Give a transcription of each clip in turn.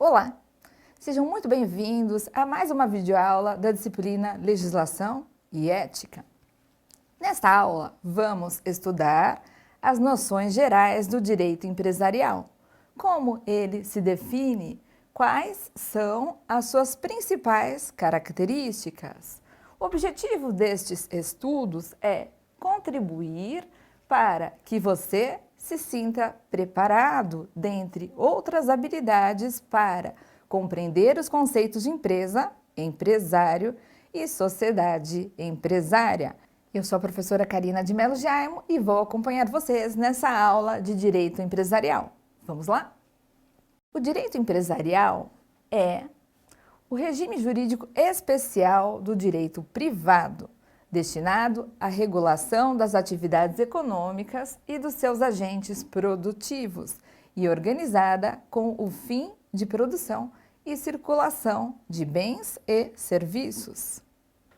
Olá! Sejam muito bem-vindos a mais uma videoaula da disciplina Legislação e Ética. Nesta aula, vamos estudar as noções gerais do direito empresarial, como ele se define, quais são as suas principais características. O objetivo destes estudos é contribuir para que você se sinta preparado, dentre outras habilidades, para compreender os conceitos de empresa, empresário e sociedade empresária. Eu sou a professora Karina de Mello Jaimo e vou acompanhar vocês nessa aula de Direito Empresarial. Vamos lá? O direito empresarial é o regime jurídico especial do direito privado, destinado à regulação das atividades econômicas e dos seus agentes produtivos e organizada com o fim de produção e circulação de bens e serviços.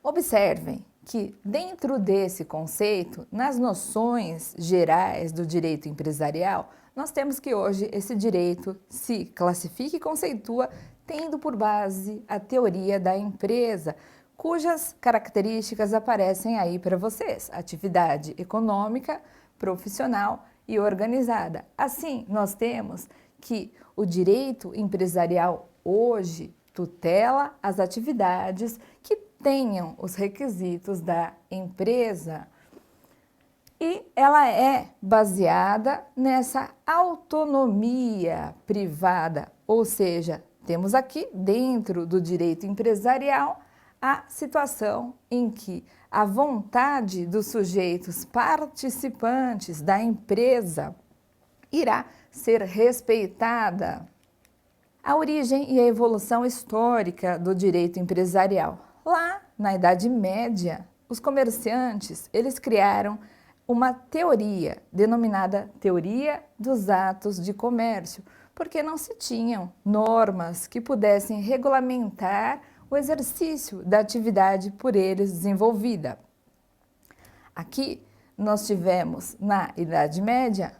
Observem que, dentro desse conceito, nas noções gerais do direito empresarial, nós temos que hoje esse direito se classifica e conceitua tendo por base a teoria da empresa, cujas características aparecem aí para vocês: atividade econômica, profissional e organizada. Assim, nós temos que o direito empresarial hoje tutela as atividades que tenham os requisitos da empresa e ela é baseada nessa autonomia privada, ou seja, temos aqui dentro do direito empresarial a situação em que a vontade dos sujeitos participantes da empresa irá ser respeitada. A origem e a evolução histórica do direito empresarial. Lá, na Idade Média, os comerciantes, eles criaram uma teoria, denominada Teoria dos Atos de Comércio, porque não se tinham normas que pudessem regulamentar o exercício da atividade por eles desenvolvida. Aqui nós tivemos, na Idade Média,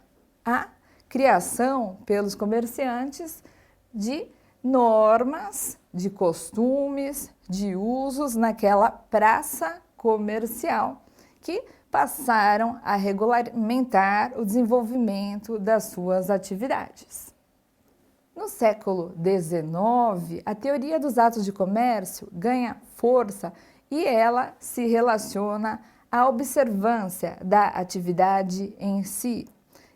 a criação pelos comerciantes de normas, de costumes, de usos naquela praça comercial, que passaram a regulamentar o desenvolvimento das suas atividades. No século XIX, a teoria dos atos de comércio ganha força e ela se relaciona à observância da atividade em si.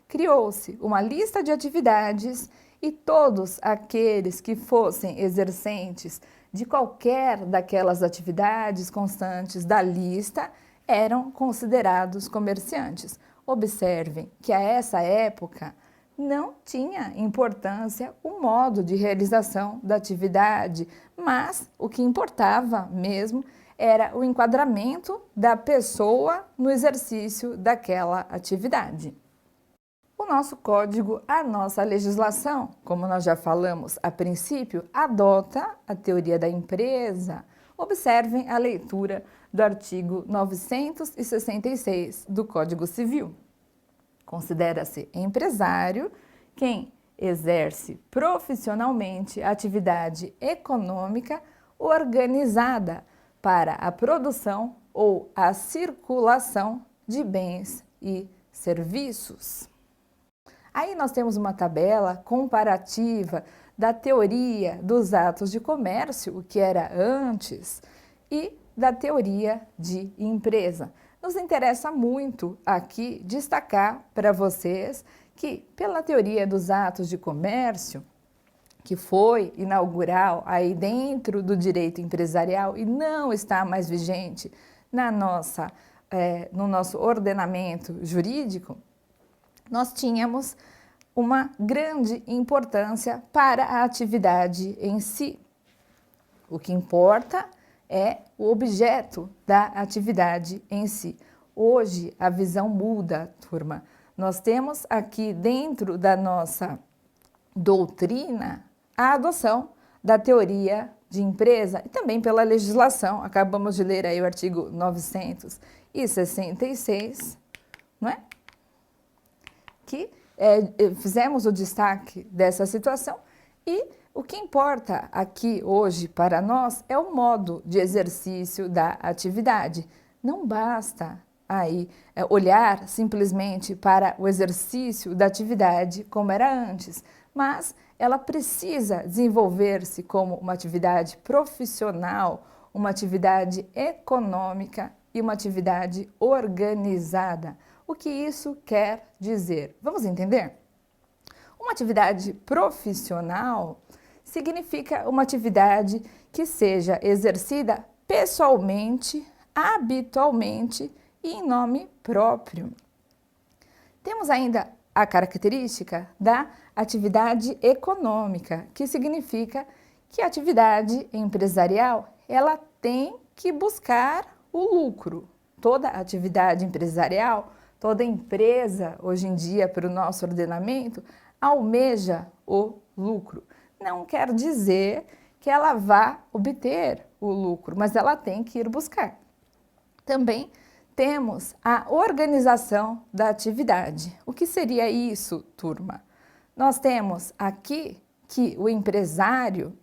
Criou-se uma lista de atividades e todos aqueles que fossem exercentes de qualquer daquelas atividades constantes da lista eram considerados comerciantes. Observem que a essa época não tinha importância o modo de realização da atividade, mas o que importava mesmo era o enquadramento da pessoa no exercício daquela atividade. O nosso código, a nossa legislação, como nós já falamos a princípio, adota a teoria da empresa. Observem a leitura do artigo 966 do Código Civil. Considera-se empresário quem exerce profissionalmente a atividade econômica organizada para a produção ou a circulação de bens e serviços. Aí nós temos uma tabela comparativa da teoria dos atos de comércio, o que era antes, e da teoria de empresa. Nos interessa muito aqui destacar para vocês que, pela teoria dos atos de comércio, que foi inaugural aí dentro do direito empresarial e não está mais vigente no nosso ordenamento jurídico, nós tínhamos uma grande importância para a atividade em si. O que importa é o objeto da atividade em si. Hoje a visão muda, turma. Nós temos aqui dentro da nossa doutrina a adoção da teoria de empresa e também pela legislação. Acabamos de ler aí o artigo 966, não é? Que fizemos o destaque dessa situação E o que importa aqui hoje para nós é o modo de exercício da atividade. Não basta aí olhar simplesmente para o exercício da atividade como era antes, mas ela precisa desenvolver-se como uma atividade profissional, uma atividade econômica e uma atividade organizada. O que isso quer dizer? Vamos entender? Uma atividade profissional significa uma atividade que seja exercida pessoalmente, habitualmente e em nome próprio. Temos ainda a característica da atividade econômica, que significa que a atividade empresarial ela tem que buscar o lucro. Toda atividade empresarial, toda empresa, hoje em dia, para o nosso ordenamento, almeja o lucro. Não quer dizer que ela vá obter o lucro, mas ela tem que ir buscar. Também temos a organização da atividade. O que seria isso, turma? Nós temos aqui que o empresário,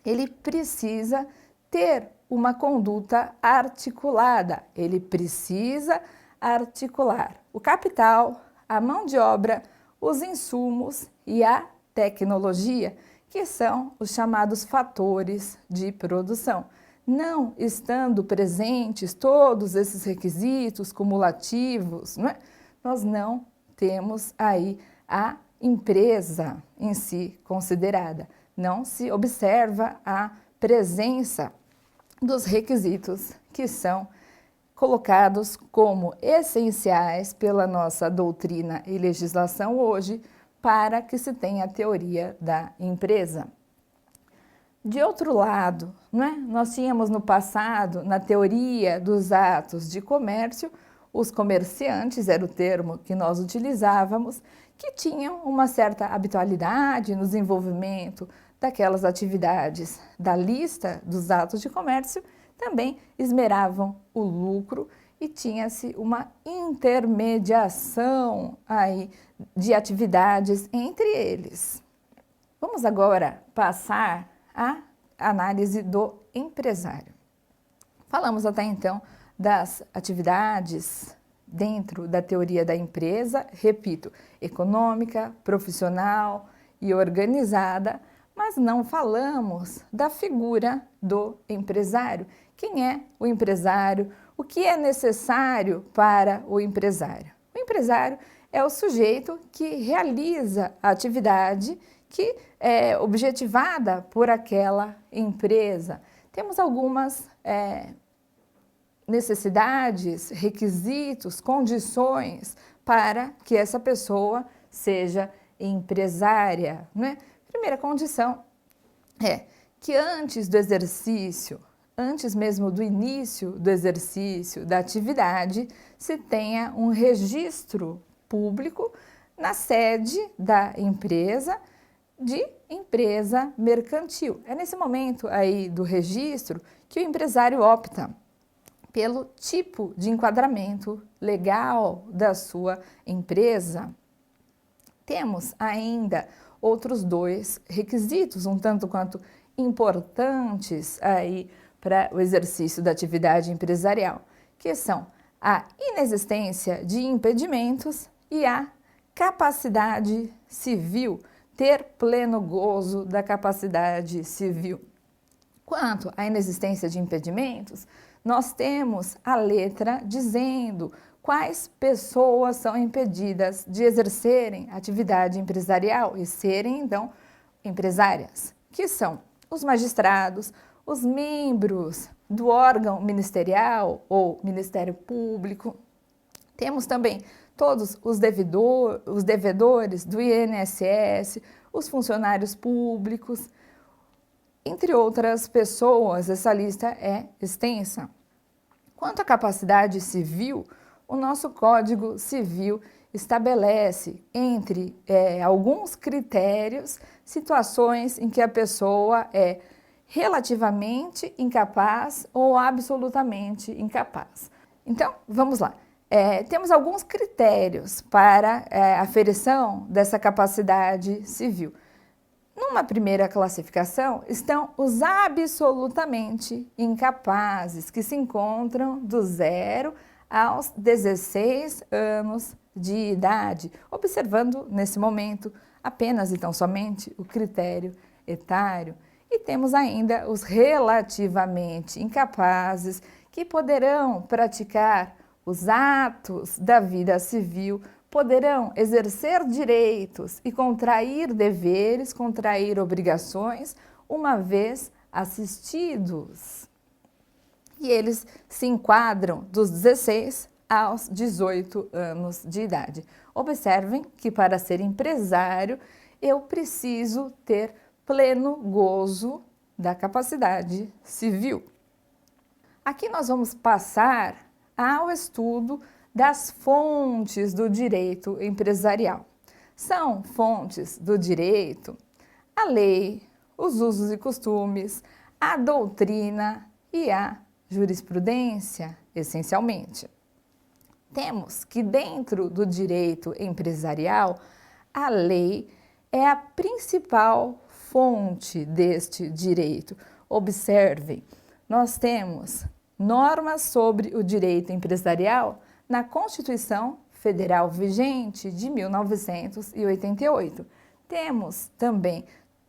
ele precisa ter uma conduta articulada, ele precisa articular o capital, a mão de obra, os insumos e a tecnologia, que são os chamados fatores de produção. Não estando presentes todos esses requisitos cumulativos, nós não temos aí a empresa em si considerada. Não se observa a presença dos requisitos que são colocados como essenciais pela nossa doutrina e legislação hoje para que se tenha a teoria da empresa. De outro lado, nós tínhamos no passado, na teoria dos atos de comércio, os comerciantes, era o termo que nós utilizávamos, que tinham uma certa habitualidade no desenvolvimento daquelas atividades da lista dos atos de comércio, também esmeravam o lucro e tinha-se uma intermediação aí de atividades entre eles. Vamos agora passar à análise do empresário. Falamos até então das atividades dentro da teoria da empresa, repito, econômica, profissional e organizada, mas não falamos da figura do empresário. Quem é o empresário? O que é necessário para o empresário? O empresário é o sujeito que realiza a atividade que é objetivada por aquela empresa. Temos algumas necessidades, requisitos, condições para que essa pessoa seja empresária, Primeira condição é que antes do exercício, antes mesmo do início do exercício da atividade, se tenha um registro público na sede da empresa, de empresa mercantil. É nesse momento aí do registro que o empresário opta pelo tipo de enquadramento legal da sua empresa. Temos ainda outros dois requisitos, um tanto quanto importantes aí para o exercício da atividade empresarial, que são a inexistência de impedimentos e a capacidade civil, ter pleno gozo da capacidade civil. Quanto à inexistência de impedimentos, nós temos a letra dizendo quais pessoas são impedidas de exercerem atividade empresarial e serem, então, empresárias, que são os magistrados, os membros do órgão ministerial ou Ministério Público. Temos também todos os devedores do INSS, os funcionários públicos, entre outras pessoas. Essa lista é extensa. Quanto à capacidade civil, o nosso Código Civil estabelece, entre alguns critérios, situações em que a pessoa é relativamente incapaz ou absolutamente incapaz. Então, vamos lá. Temos alguns critérios para a aferição dessa capacidade civil. Numa primeira classificação estão os absolutamente incapazes, que se encontram do 0 aos 16 anos de idade, observando nesse momento apenas e tão somente o critério etário. E temos ainda os relativamente incapazes, que poderão praticar os atos da vida civil, poderão exercer direitos e contrair deveres, contrair obrigações, uma vez assistidos. E eles se enquadram dos 16 aos 18 anos de idade. Observem que para ser empresário eu preciso ter pleno gozo da capacidade civil. Aqui nós vamos passar ao estudo das fontes do direito empresarial. São fontes do direito a lei, os usos e costumes, a doutrina e a jurisprudência, essencialmente. Temos que dentro do direito empresarial, a lei é a principal fonte deste direito. Observem, nós temos normas sobre o direito empresarial na Constituição Federal vigente de 1988. Temos também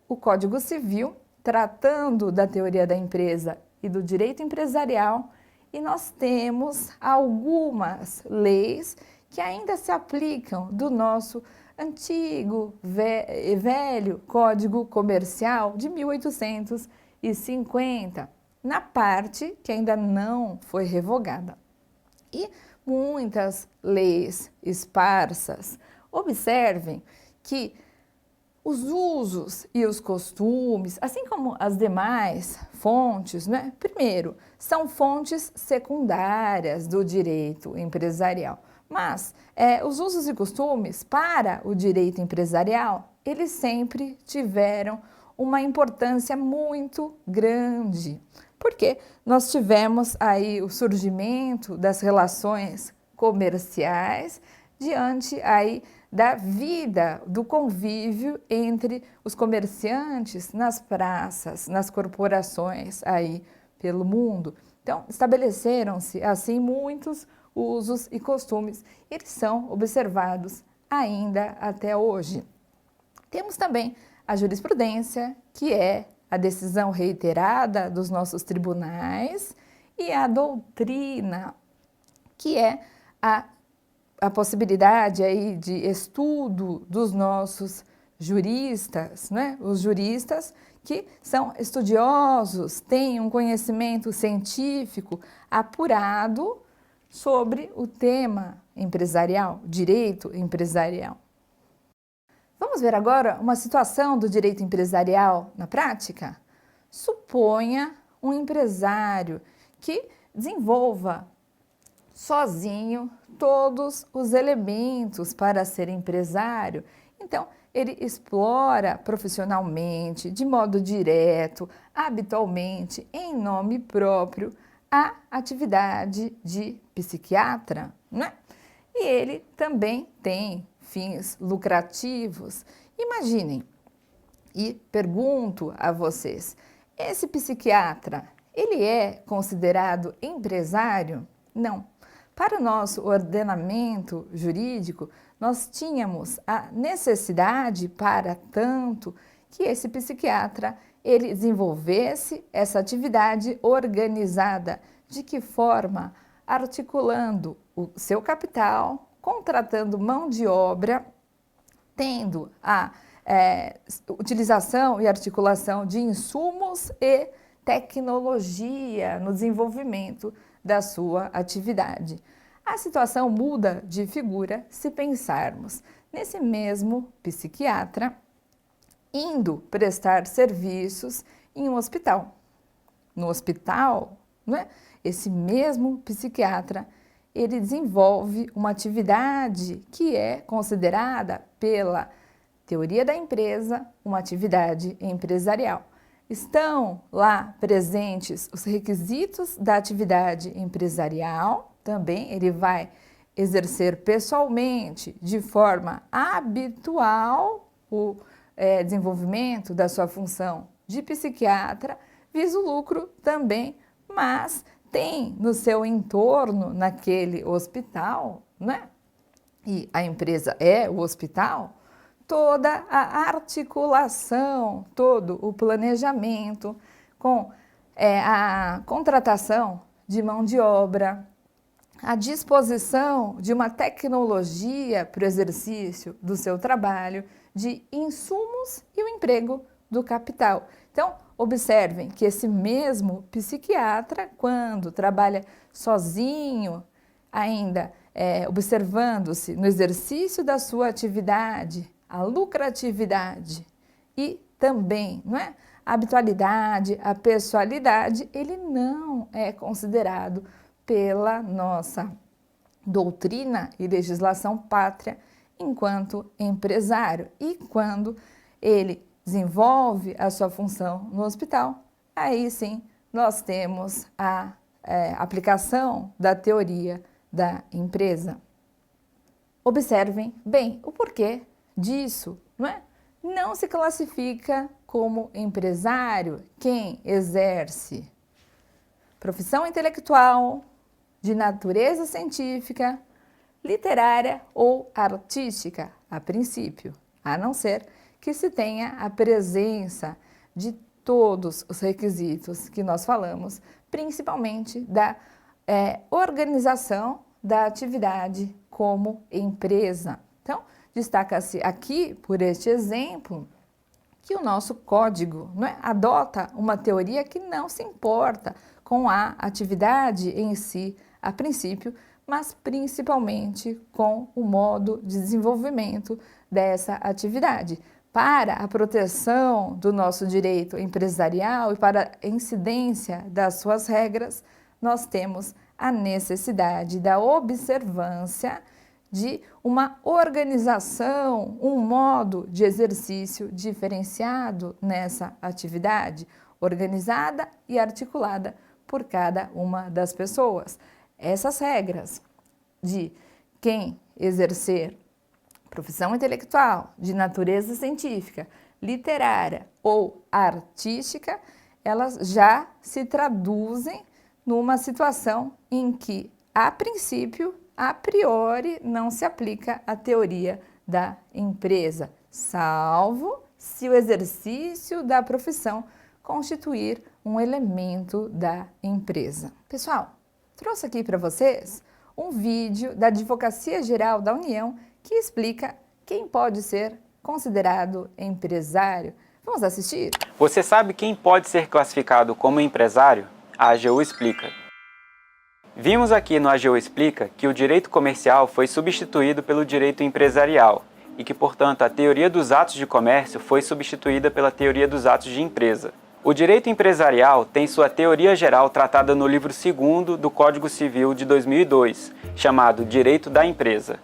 o Código Civil, tratando da teoria da empresa e do direito empresarial, e nós temos algumas leis que ainda se aplicam do nosso antigo, velho Código Comercial de 1850, na parte que ainda não foi revogada. E muitas leis esparsas. Observem que os usos e os costumes, assim como as demais fontes, né? Primeiro, são fontes secundárias do direito empresarial. Mas os usos e costumes para o direito empresarial, eles sempre tiveram uma importância muito grande, porque nós tivemos aí o surgimento das relações comerciais diante aí da vida, do convívio entre os comerciantes nas praças, nas corporações aí pelo mundo. Então, estabeleceram-se assim muitos usos e costumes, eles são observados ainda até hoje. Temos também a jurisprudência, que é a decisão reiterada dos nossos tribunais, e a doutrina, que é a possibilidade aí de estudo dos nossos juristas, né? Os juristas que são estudiosos, têm um conhecimento científico apurado sobre o tema empresarial, direito empresarial. Vamos ver agora uma situação do direito empresarial na prática? Suponha um empresário que desenvolva sozinho todos os elementos para ser empresário. Então, ele explora profissionalmente, de modo direto, habitualmente, em nome próprio, a atividade de psiquiatra, né? E ele também tem fins lucrativos. Imaginem, e pergunto a vocês, esse psiquiatra, ele é considerado empresário? Não. Para o nosso ordenamento jurídico, nós tínhamos a necessidade, para tanto, que esse psiquiatra ele desenvolvesse essa atividade organizada. De que forma? Articulando o seu capital, contratando mão de obra, tendo a utilização e articulação de insumos e tecnologia no desenvolvimento da sua atividade. A situação muda de figura se pensarmos nesse mesmo psiquiatra indo prestar serviços em um hospital. No hospital, né, esse mesmo psiquiatra, ele desenvolve uma atividade que é considerada pela teoria da empresa uma atividade empresarial. Estão lá presentes os requisitos da atividade empresarial, também ele vai exercer pessoalmente, de forma habitual, desenvolvimento da sua função de psiquiatra, visa o lucro também, mas tem no seu entorno, naquele hospital, né? E a empresa é o hospital, toda a articulação, todo o planejamento com a contratação de mão de obra, a disposição de uma tecnologia para o exercício do seu trabalho, de insumos e o emprego do capital. Então, observem que esse mesmo psiquiatra, quando trabalha sozinho, ainda observando-se no exercício da sua atividade, a lucratividade e também, não é, a habitualidade, a pessoalidade, ele não é considerado pela nossa doutrina e legislação pátria enquanto empresário. E quando ele desenvolve a sua função no hospital, aí sim nós temos a aplicação da teoria da empresa. Observem bem o porquê disso, não é? Não se classifica como empresário quem exerce profissão intelectual, de natureza científica, literária ou artística, a princípio, a não ser que se tenha a presença de todos os requisitos que nós falamos, principalmente da organização da atividade como empresa. Então, destaca-se aqui, por este exemplo, que o nosso código, não é, adota uma teoria que não se importa com a atividade em si, a princípio, mas principalmente com o modo de desenvolvimento dessa atividade. Para a proteção do nosso direito empresarial e para a incidência das suas regras, nós temos a necessidade da observância de uma organização, um modo de exercício diferenciado nessa atividade, organizada e articulada por cada uma das pessoas. Essas regras de quem exercer profissão intelectual, de natureza científica, literária ou artística, elas já se traduzem numa situação em que, a princípio, a priori, não se aplica a teoria da empresa, salvo se o exercício da profissão constituir um elemento da empresa. Pessoal, trouxe aqui para vocês um vídeo da Advocacia Geral da União que explica quem pode ser considerado empresário. Vamos assistir? Você sabe quem pode ser classificado como empresário? A AGU explica. Vimos aqui no AGU Explica que o direito comercial foi substituído pelo direito empresarial e que, portanto, a teoria dos atos de comércio foi substituída pela teoria dos atos de empresa. O direito empresarial tem sua teoria geral tratada no livro 2º do Código Civil de 2002, chamado Direito da Empresa.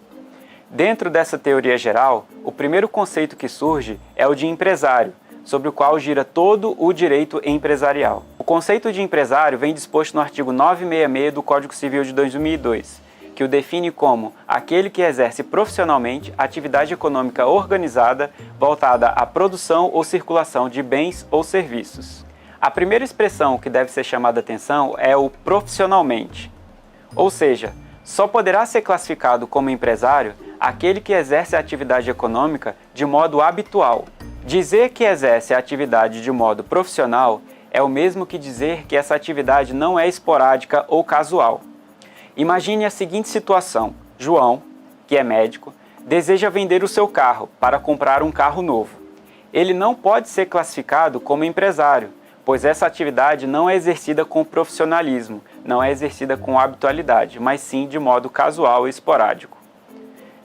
Dentro dessa teoria geral, o primeiro conceito que surge é o de empresário, sobre o qual gira todo o direito empresarial. O conceito de empresário vem disposto no artigo 966 do Código Civil de 2002, que o define como aquele que exerce profissionalmente atividade econômica organizada voltada à produção ou circulação de bens ou serviços. A primeira expressão que deve ser chamada a atenção é o profissionalmente, ou seja, só poderá ser classificado como empresário aquele que exerce a atividade econômica de modo habitual. Dizer que exerce a atividade de modo profissional é o mesmo que dizer que essa atividade não é esporádica ou casual. Imagine a seguinte situação: João, que é médico, deseja vender o seu carro para comprar um carro novo. Ele não pode ser classificado como empresário, pois essa atividade não é exercida com profissionalismo, não é exercida com habitualidade, mas sim de modo casual e esporádico.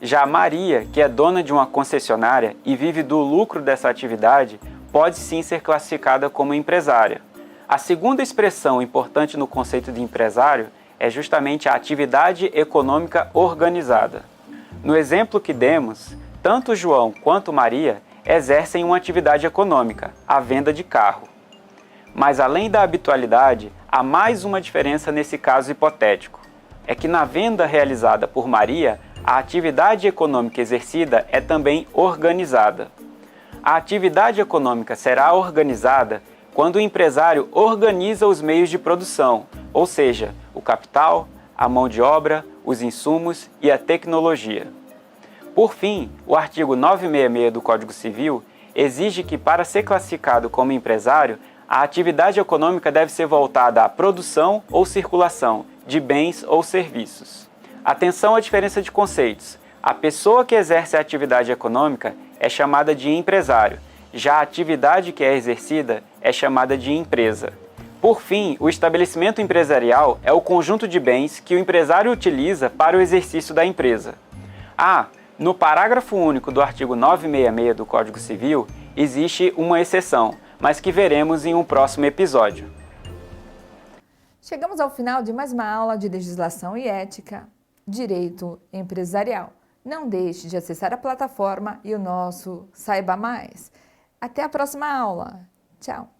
Já Maria, que é dona de uma concessionária e vive do lucro dessa atividade, pode sim ser classificada como empresária. A segunda expressão importante no conceito de empresário é justamente a atividade econômica organizada. No exemplo que demos, tanto João quanto Maria exercem uma atividade econômica, a venda de carro. Mas além da habitualidade, há mais uma diferença nesse caso hipotético. É que na venda realizada por Maria, a atividade econômica exercida é também organizada. A atividade econômica será organizada quando o empresário organiza os meios de produção, ou seja, o capital, a mão de obra, os insumos e a tecnologia. Por fim, o artigo 966 do Código Civil exige que, para ser classificado como empresário, a atividade econômica deve ser voltada à produção ou circulação de bens ou serviços. Atenção à diferença de conceitos. A pessoa que exerce a atividade econômica é chamada de empresário, já a atividade que é exercida é chamada de empresa. Por fim, o estabelecimento empresarial é o conjunto de bens que o empresário utiliza para o exercício da empresa. No parágrafo único do artigo 966 do Código Civil, existe uma exceção, mas que veremos em um próximo episódio. Chegamos ao final de mais uma aula de legislação e ética, direito empresarial. Não deixe de acessar a plataforma e o nosso Saiba Mais. Até a próxima aula. Tchau!